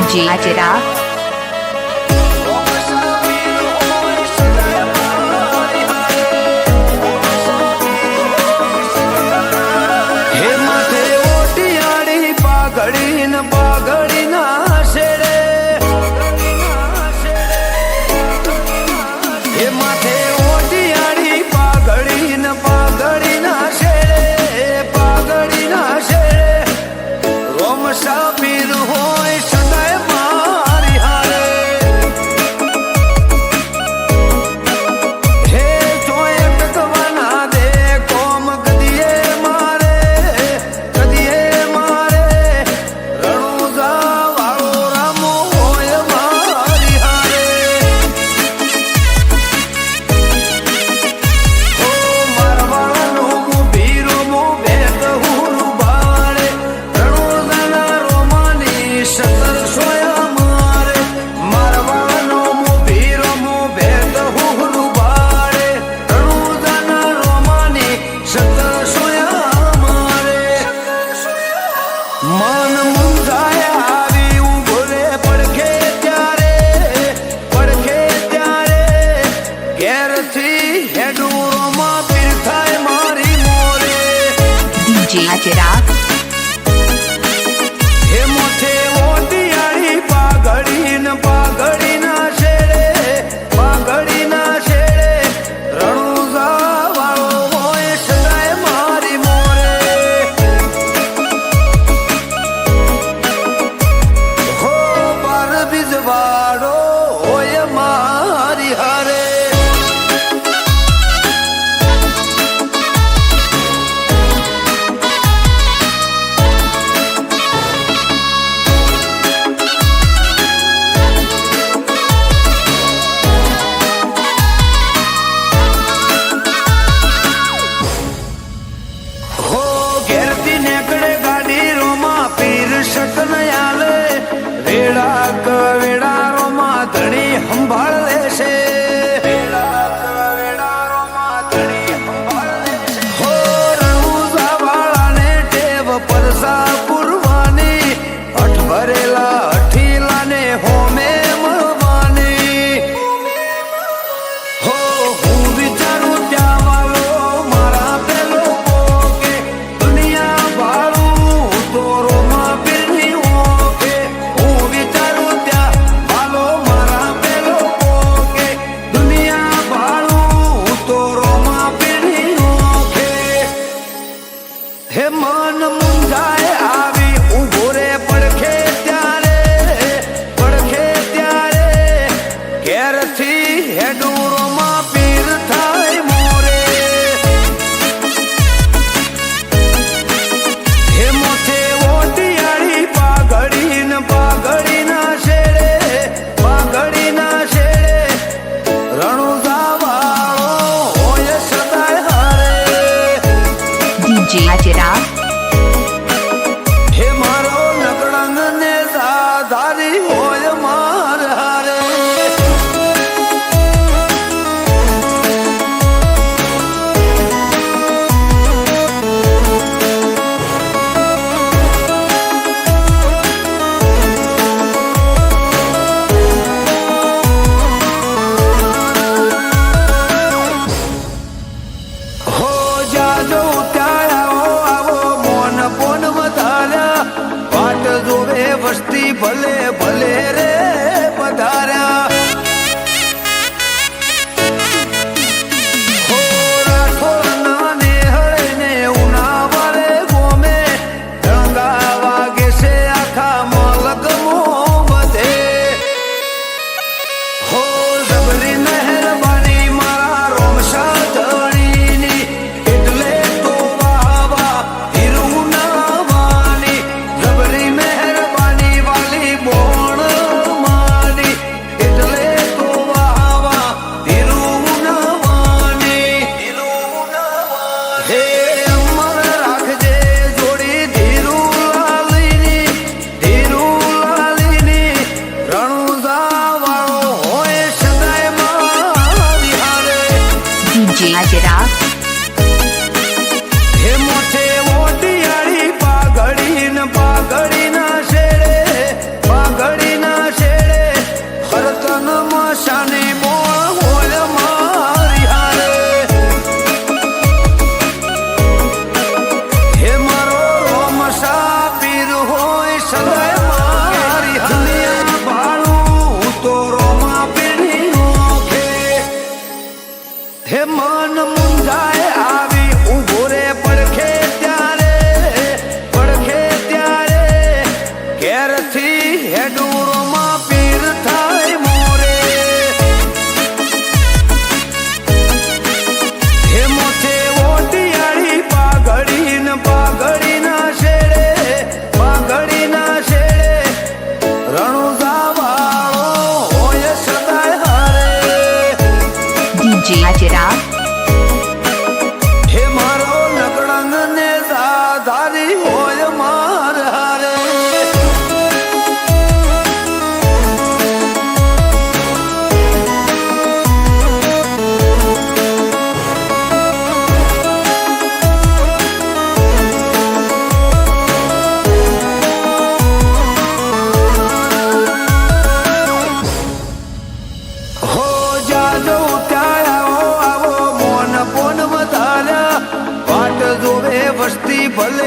DJ Ajira. DJ Ajira. हे मोठे ओटियाळी पागडी ना शेळे रणुजा वाळो होय सदाय मारी मोरे हो बार बिजवाडो होय मारी हारे संभाळ लेशे हो रणुजा बाळाने ठेव परसा पुरवानी अठभरेला अठीलाने होमे मळवानी हो હું વિચારું ત્યાં વાલો મારા પેલો પોકે દુનિયા બાળું તો રોમા પીરની ઓકે હું વિચારું ત્યાં વાલો हे मन मुंजाए आवी उभो रे પડખે ત્યારે ઘેરથી હેડુરોમાં પીર થાય મોરે હે મોથે ઓટિયાળી પાઘડી ના શેડે રણુજા વાળો હોય સદાય હારે DJ Ajira. हे मारो नगड़ंग ने दादारी होय मार हारे हो जाजो वस्ती भले भले रे पधारा हो राठोड़ नाने हरे ने उनावारे गोमे रंगा वागे से आखा मलक मोहब्बते हो जबरी मेहरबानी मारा रोमशा धणीनी એટલે તો વાવા હિરુના વાલી જબરી બોણ માની એટલે તો વાવા ધીરુનવાની હે અમર રાખજે જોડી ધીરુલાલીની રણુજા વાળો હોય સદાય મારી હારે DJ Ajira. હે મોઠે ઓટિયાળી પાઘડી ન પાઘડી ના શેડે પાઘડી ના શેડે હરતન મશાની બોળ હોય મારી હારે હે મારો રોમશા પીર હોય સદાય મારી હારે ભાળું તો રોમા પીરની ઓખે હે મન મુંજાય આવી ઉભો રે પડખે ત્યારે ઘેરથી હેડુરોમાં પીર થાય મોરે હે મોથે ઓટિયાળી પાઘડી ન પાઘડી ના શેડે પાઘડી ના શેડે રણુજા વાળો હોય સદાય હારે DJ Ajira. હે મારો નકળંગ ને ધારી હોય માર હારે હો જાજો ત્યાં આવો મોન પોન વધાર્યા વાટ જોવે વસ્તી ભલે